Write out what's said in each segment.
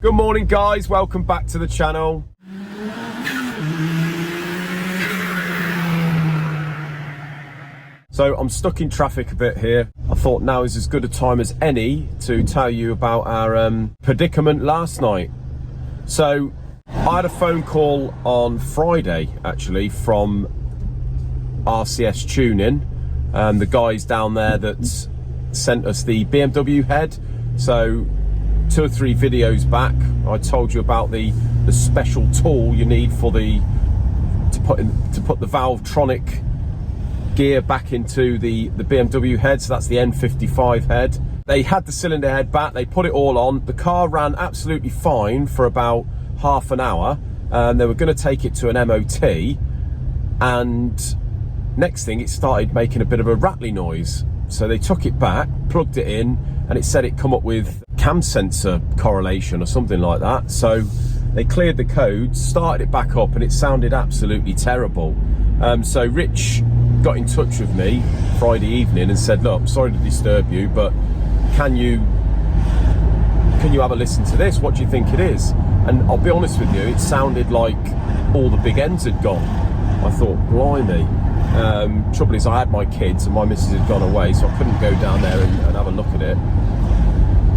Good morning guys, welcome back to the channel. So I'm stuck in traffic a bit here. I thought now is as good a time as any to tell you about our predicament last night. So I had a phone call on Friday actually from RCS Tuning, the guys down there that sent us the BMW head. So 2 or 3 videos back I told you about the special tool you need for to put the Valvetronic gear back into the BMW head. So that's the N55 head. They had the cylinder head back, they put it all on. The car ran absolutely fine for about half an hour, and they were going to take it to an MOT, and next thing it started making a bit of a rattly noise. So they took it back, plugged it in, and it said it come up with cam sensor correlation or something like that. So they cleared the codes, started it back up, and it sounded absolutely terrible. So Rich got in touch with me Friday evening and said, look, I'm sorry to disturb you, but can you have a listen to this? What do you think it is? And I'll be honest with you, it sounded like all the big ends had gone. I thought, blimey. Trouble is I had my kids and my missus had gone away, so I couldn't go down there and have a look at it.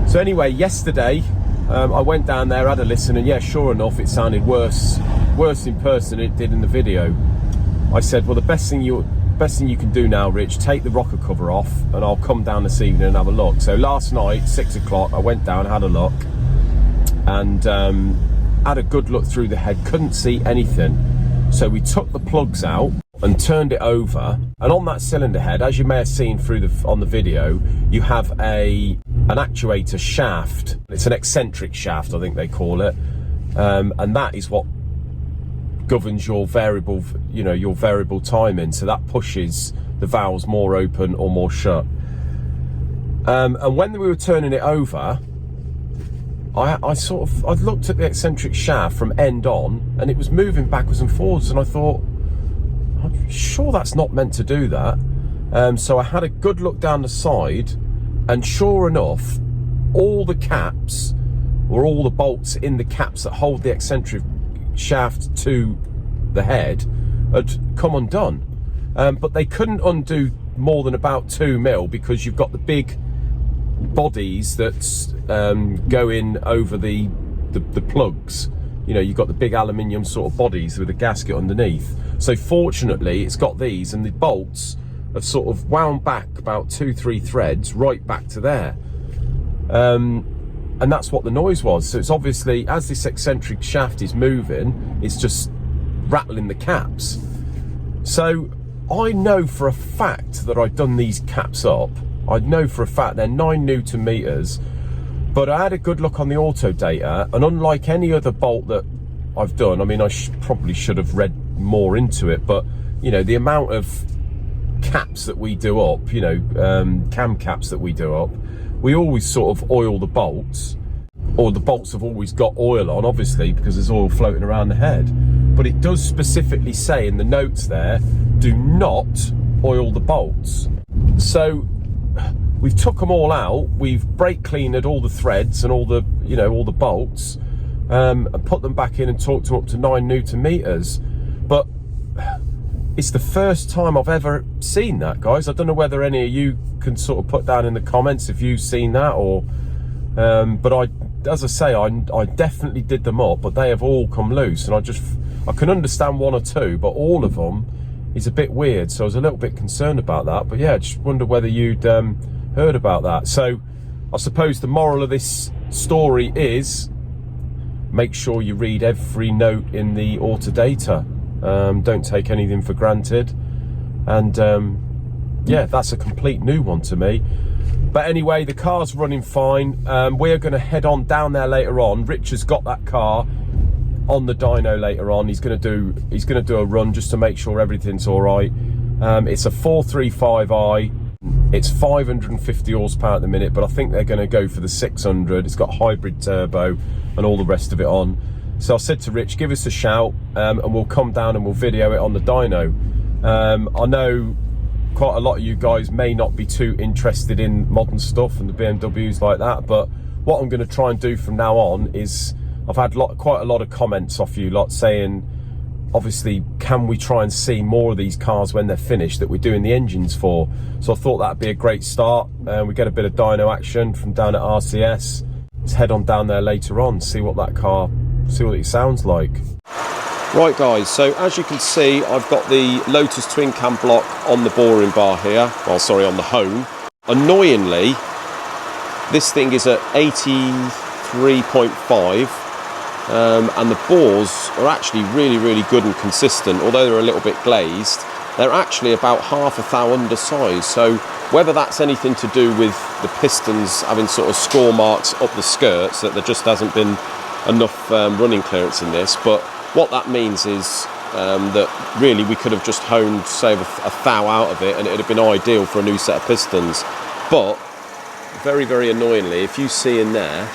So anyway, yesterday I went down there, had a listen, and yeah, sure enough, it sounded worse in person than it did in the video. I said, well, the best thing you can do now, Rich, take the rocker cover off and I'll come down this evening and have a look. So last night, 6 o'clock, I went down, had a look, and had a good look through the head, couldn't see anything. So we took the plugs out and turned it over, and on that cylinder head, as you may have seen on the video, you have an actuator shaft. It's an eccentric shaft, I think they call it, and that is what governs your variable timing. So that pushes the valves more open or more shut. And when we were turning it over, I looked at the eccentric shaft from end on, and it was moving backwards and forwards, and I thought, I'm sure that's not meant to do that. So I had a good look down the side, and sure enough, all the caps, or all the bolts in the caps that hold the eccentric shaft to the head, had come undone. But they couldn't undo more than about 2 mil, because you've got the big bodies that go in over the plugs. You know, you've got the big aluminium sort of bodies with a gasket underneath. So fortunately it's got these, and the bolts have sort of wound back about 2-3 threads right back to there, and that's what the noise was. So it's obviously, as this eccentric shaft is moving, it's just rattling the caps. So I know for a fact that I've done these caps up. I know for a fact they're 9 Newton meters, but I had a good look on the auto data, and unlike any other bolt that I've done, I mean, I probably should have read more into it, but you know, the amount of caps that we do up, you know, cam caps that we do up, we always sort of oil the bolts, or the bolts have always got oil on, obviously, because there's oil floating around the head. But it does specifically say in the notes there, do not oil the bolts. So we've took them all out, we've brake cleaned all the threads and all the, you know, all the bolts, and put them back in and torqued them up to 9 Newton meters. But it's the first time I've ever seen that, guys. I don't know whether any of you can sort of put down in the comments if you've seen that, or but as I say, I definitely did them up, but they have all come loose, and I can understand 1 or 2, but all of them is a bit weird. So I was a little bit concerned about that. But yeah, just wonder whether you'd heard about that. So I suppose the moral of this story is, make sure you read every note in the auto data. Don't take anything for granted. And yeah, that's a complete new one to me. But anyway, the car's running fine. We're going to head on down there later on. Rich has got that car on the dyno later on. He's going to do a run just to make sure everything's all right. It's a 435i. It's 550 horsepower at the minute, but I think they're going to go for the 600. It's got hybrid turbo and all the rest of it on. So I said to Rich, give us a shout, and we'll come down and we'll video it on the dyno. I know quite a lot of you guys may not be too interested in modern stuff and the BMWs like that, but what I'm going to try and do from now on is, I've had quite a lot of comments off you lot saying, obviously, can we try and see more of these cars when they're finished that we're doing the engines for? So I thought that'd be a great start. We get a bit of dyno action from down at RCS. Let's head on down there later on, see what that car, see what it sounds like. Right guys, so as you can see, I've got the Lotus twin cam block on the boring bar here. Well, sorry, on the home. Annoyingly, this thing is at 83.5. And the bores are actually really good and consistent. Although they're a little bit glazed, they're actually about half a thou undersized. So whether that's anything to do with the pistons having sort of score marks up the skirts, that there just hasn't been enough running clearance in this, but what that means is that really we could have just honed, say, a thou out of it, and it'd have been ideal for a new set of pistons. But very annoyingly, if you see in there,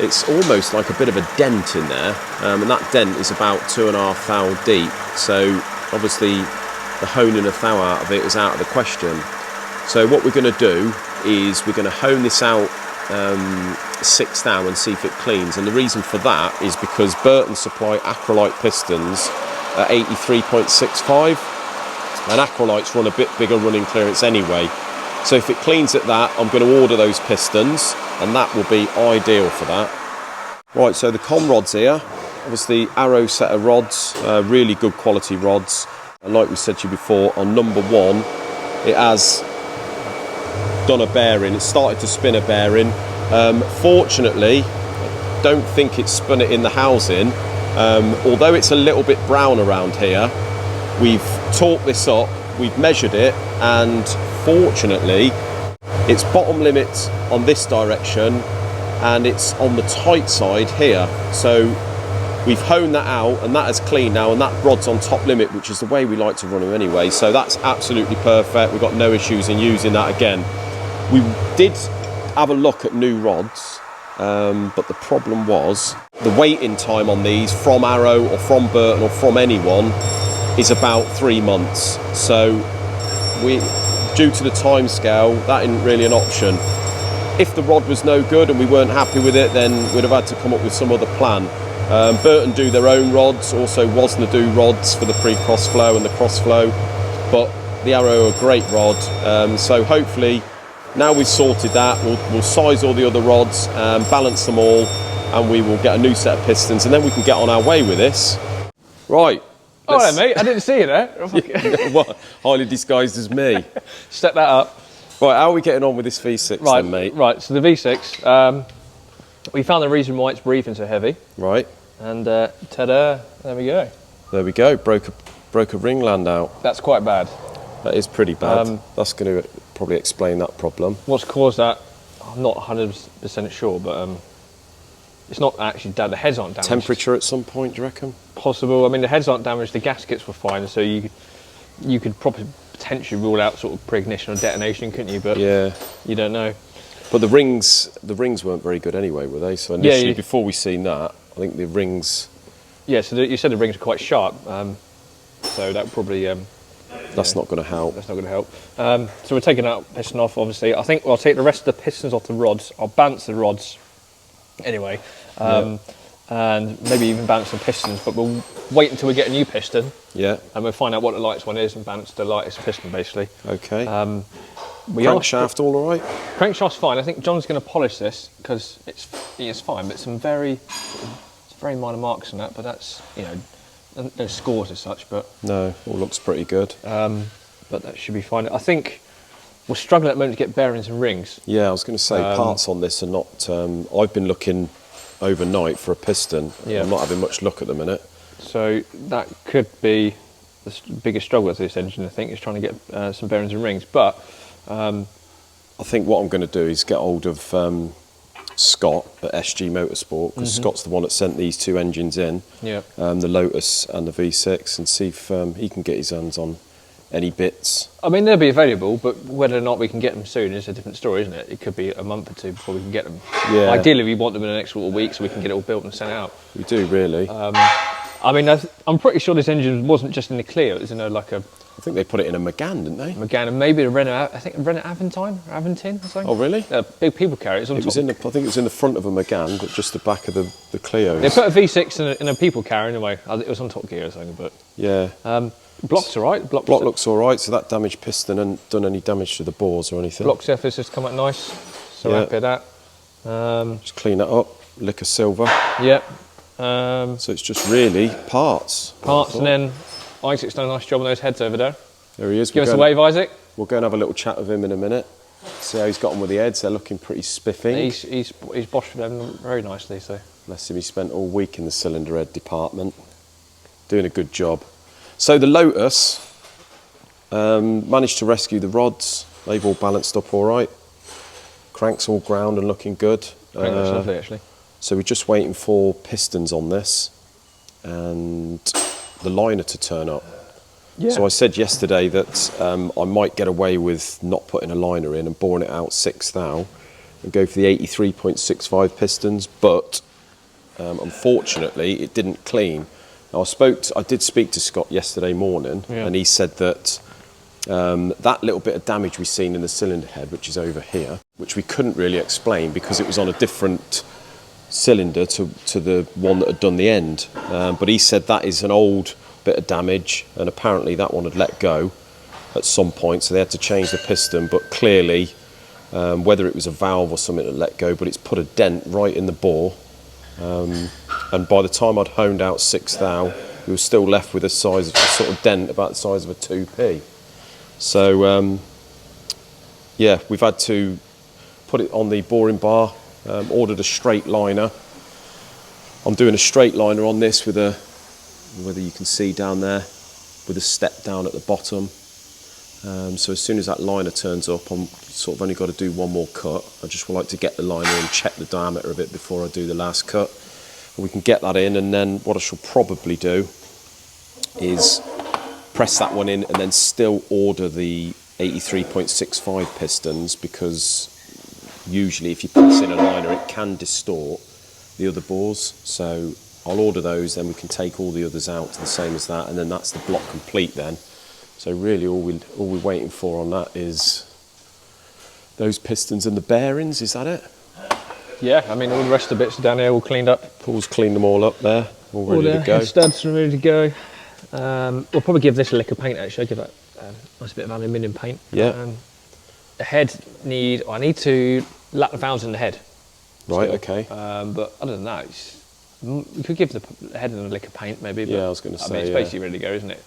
it's almost like a bit of a dent in there, and that dent is about 2.5 thou deep. So obviously the honing a thou out of it is out of the question. So what we're going to do is we're going to hone this out 6 thou and see if it cleans. And the reason for that is because Burton supply acrylite pistons at 83.65, and acrylites run a bit bigger running clearance anyway. So if it cleans at that, I'm going to order those pistons, and that will be ideal for that. Right, so the con rods here, obviously Arrow set of rods, really good quality rods. And like we said to you before, on number 1, it has done a bearing. It started to spin a bearing. Fortunately, I don't think it spun it in the housing. Although it's a little bit brown around here, we've torqued this up, we've measured it, and fortunately its bottom limit on this direction and it's on the tight side here. So we've honed that out, and that is clean now, and that rod's on top limit, which is the way we like to run them anyway. So that's absolutely perfect. We've got no issues in using that again. We did have a look at new rods, but the problem was the waiting time on these from Arrow or from Burton or from anyone is about 3 months. So due to the time scale, that isn't really an option. If the rod was no good and we weren't happy with it, then we'd have had to come up with some other plan. Burton do their own rods, also Wasner do rods for the pre-cross flow and the cross flow, but the Arrow are a great rod. So hopefully now we've sorted that, we'll size all the other rods, balance them all, and we will get a new set of pistons, and then we can get on our way with this. Right. Oh, hello, mate. I didn't see you there. What? Highly disguised as me. Step that up. Right, how are we getting on with this V6 then, mate? Right, so the V6, we found the reason why it's breathing so heavy. Right. And ta-da, there we go. There we go, broke a ringland out. That's quite bad. That is pretty bad. That's going to probably explain that problem. What's caused that, I'm not 100% sure, but it's not actually the heads aren't damaged. Temperature at some point, do you reckon? Possible. I mean, the heads aren't damaged, the gaskets were fine, so you could probably potentially rule out sort of pre-ignition or detonation, couldn't you? But yeah, you don't know. But the rings weren't very good anyway, were they? So initially, before we seen that, I think the rings... Yeah, so you said the rings are quite sharp, so that probably... that's not going to help. That's not going to help. So we're taking that piston off, obviously. I think I'll take the rest of the pistons off the rods. I'll bounce the rods anyway. And maybe even bounce some pistons, but we'll wait until we get a new piston. Yeah. And we'll find out what the lightest one is and bounce the lightest piston, basically. Okay. Crankshaft all right? Crankshaft's fine. I think John's going to polish this because it's fine, but some very minor marks on that. But that's, you know, no scores as such. But no, all looks pretty good. But that should be fine. I think we're struggling at the moment to get bearings and rings. Yeah, I was going to say parts on this are not. I've been looking overnight for a piston. Yeah. I'm not having much luck at the minute. So that could be the biggest struggle with this engine, I think, is trying to get some bearings and rings. But I think what I'm going to do is get hold of Scott at SG Motorsport, because Scott's the one that sent these two engines in, the Lotus and the V6, and see if he can get his hands on any bits. I mean, they'll be available, but whether or not we can get them soon is a different story, isn't it? It could be a month or two before we can get them. Yeah. Ideally, we want them in the next little week so we can get it all built and sent out. We do, really. I mean, I'm pretty sure this engine wasn't just in the Clio. It was in like a I think they put it in a Megane, didn't they? Megane, and maybe a Renault. I think a Renault Aventine or Aventine or something. Oh, really? Big people carrier. It was in I think it was in the front of a Megane, but just the back of the Clio. They put a V6 in a people carrier anyway. It was on Top Gear or something, but yeah. Block's all right. Block looks all right. So that damaged piston and done any damage to the bores or anything? Block surface has come out nice. So happy with that. Just clean that up. Lick of silver. Yep. So it's just really parts. And then Isaac's done a nice job on those heads over there. There he is. Give us a wave, Isaac. We'll go and have a little chat with him in a minute. See how he's got on with the heads. They're looking pretty spiffing. He's boshed them very nicely. So bless him. He spent all week in the cylinder head department, doing a good job. So the Lotus managed to rescue the rods. They've all balanced up all right. Crank's all ground and looking good. Crank looks lovely, actually. So we're just waiting for pistons on this and the liner to turn up. Yeah. So I said yesterday that I might get away with not putting a liner in and boring it out 6 thou and go for the 83.65 pistons, but unfortunately it didn't clean. Now I did speak to Scott yesterday morning, and he said that that little bit of damage we've seen in the cylinder head, which is over here, which we couldn't really explain because it was on a different cylinder to the one that had done the end. But he said that is an old bit of damage, and apparently that one had let go at some point, so they had to change the piston. But clearly, whether it was a valve or something that let go, but it's put a dent right in the bore. And by the time I'd honed out 6 thou, we were still left with a size of a sort of dent about the size of a 2p. So yeah, we've had to put it on the boring bar. Ordered a straight liner. I'm doing a straight liner on this with a, whether you can see down there, with a step down at the bottom. So as soon as that liner turns up, I'm sort of only got to do one more cut. I just would like to get the liner and check the diameter of it before I do the last cut. And we can get that in, and then what I shall probably do is press that one in and then still order the 83.65 pistons, because usually if you press in a liner it can distort the other bores. So I'll order those, then we can take all the others out the same as that, and then that's the block complete then. So really all we're waiting for on that is those pistons and the bearings. Is that it? Yeah, I mean all the rest of the bits are down here all cleaned up. Paul's cleaned them all up there, all ready to go. Studs are ready to go. We'll probably give this a lick of paint actually. I'll give that a nice bit of aluminium paint. Yeah. The head I need to lap the valves in the head. Right, still. okay. But other than that, we could give the head a lick of paint maybe. But, yeah, I was going to say, I mean, it's basically ready to go, isn't it?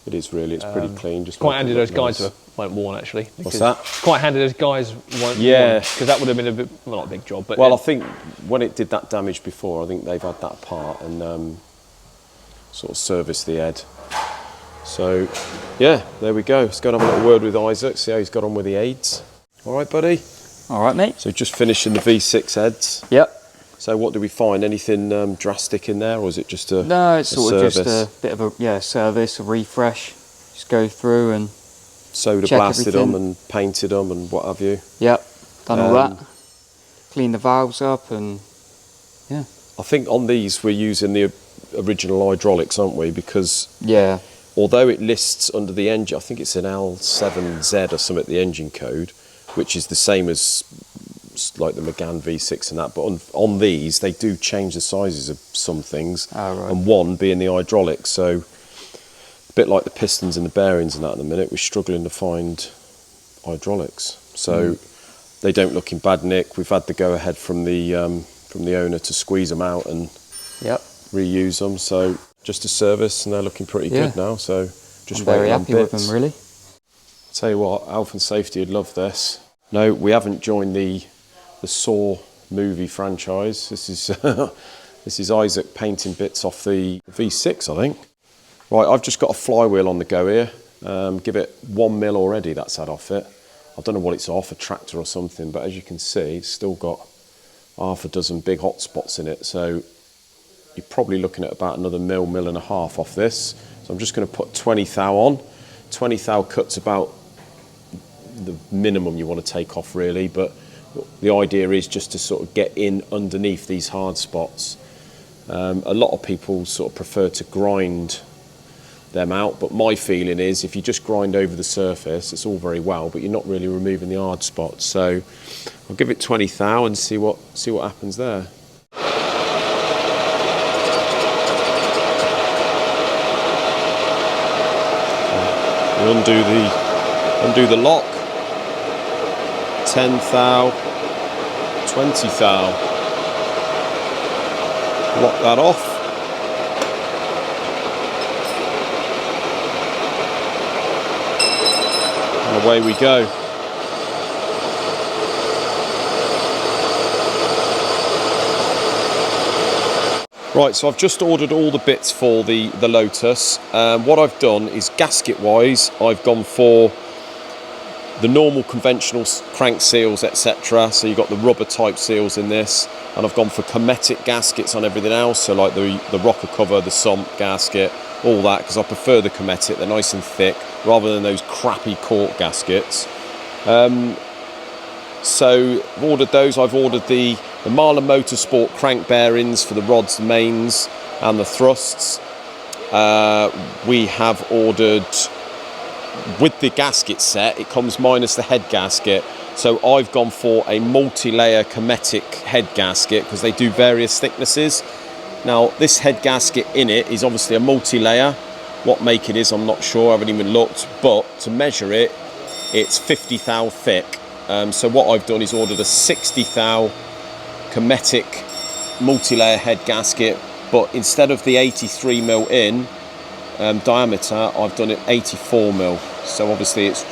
It is really, it's pretty clean. Just quite handy those guys weren't worn actually. What's that? Quite handy those guys weren't worn, because that would have been a bit, well, not a big job. But well, I think when it did that damage before, I think they've had that apart and sort of serviced the head. So, yeah, there we go. Let's go and have a little word with Isaac, see how he's got on with the aids. All right, buddy? All right, mate. So just finishing the V6 heads. Yep. So what do we find? Anything drastic in there, or is it just a No, it's sort of service? just a bit of a service, a refresh. Just go through and soda check blasted everything. them and painted them and what have you. Yep, done all that. Clean the valves up and yeah. I think on these we're using the original hydraulics, aren't we? Because yeah, although it lists under the engine, I think it's an L7Z or something, the engine code, which is the same as like the Megane V6 and that, but on these they do change the sizes of some things, right. And one being the hydraulics. So a bit like the pistons and the bearings and that at the minute, we're struggling to find hydraulics. So they don't look in bad nick. We've had the go ahead from the owner to squeeze them out and reuse them. So just a service, and they're looking pretty good now. So just I'm very happy with them, really. I'll tell you what, Health and Safety would love this. No, we haven't joined the Saw movie franchise. This is this is Isaac painting bits off the V6, I think. Right, I've just got a flywheel on the go here. Give it 1 mil already, that's had off it. I don't know what it's off, a tractor or something, but as you can see, it's still got half a dozen big hot spots in it. So you're probably looking at about another mil and a half off this. So I'm just going to put 20 thou on. 20 thou cut's about the minimum you want to take off, really, but the idea is just to sort of get in underneath these hard spots A lot of people sort of prefer to grind them out, but my feeling is if you just grind over the surface, it's all very well, but you're not really removing the hard spots. So I'll give it 20 thou and see what happens there. We undo the lock. 10 thou, 20 thou. Lock that off. And away we go. Right, so I've just ordered all the bits for the Lotus. What I've done is gasket wise, I've gone for the normal conventional crank seals, etc. So you've got the rubber type seals in this, and I've gone for Cometic gaskets on everything else. So like the rocker cover, the sump gasket, all that, because I prefer the Cometic. They're nice and thick rather than those crappy cork gaskets. So I've ordered those. I've ordered the Marlin Motorsport crank bearings for the rods, the mains and the thrusts. We have ordered, with the gasket set, it comes minus the head gasket. So I've gone for a multi-layer Cometic head gasket because they do various thicknesses. Now this head gasket in it is obviously a multi-layer. What make it is I'm not sure, I haven't even looked, but to measure it, it's 50 thou thick. So what I've done is ordered a 60 thou Cometic multi-layer head gasket, but instead of the 83mm in diameter, I've done it 84mm. So obviously it's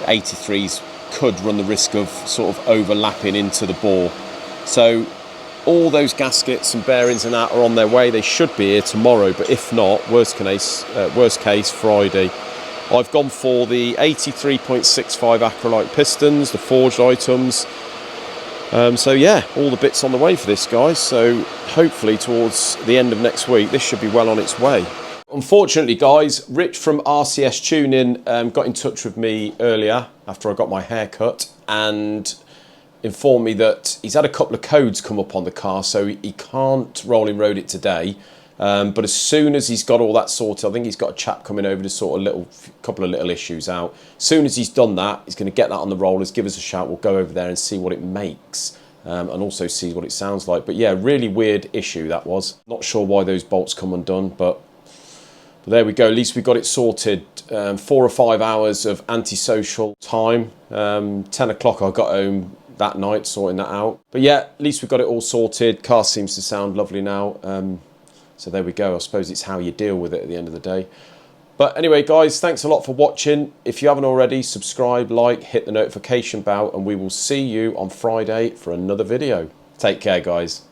83s could run the risk of sort of overlapping into the bore. So all those gaskets and bearings and that are on their way. They should be here tomorrow, but if not, worst case Friday. I've gone for the 83.65 acrylite pistons, the forged items. So yeah, all the bits on the way for this, guys. So hopefully towards the end of next week, this should be well on its way. Unfortunately, guys, Rich from RCS Tuning got in touch with me earlier after I got my hair cut and informed me that he's had a couple of codes come up on the car, so he can't rolling road it today. But as soon as he's got all that sorted, I think he's got a chap coming over to sort a couple of little issues out. As soon as he's done that, he's going to get that on the rollers, give us a shout, we'll go over there and see what it makes, and also see what it sounds like. But yeah, really weird issue that was. Not sure why those bolts come undone, but there we go. At least we got it sorted. 4 or 5 hours of antisocial time. 10 o'clock I got home that night sorting that out. But yeah, at least we got it all sorted. Car seems to sound lovely now. So there we go. I suppose it's how you deal with it at the end of the day. But anyway, guys, thanks a lot for watching. If you haven't already, subscribe, like, hit the notification bell, and we will see you on Friday for another video. Take care, guys.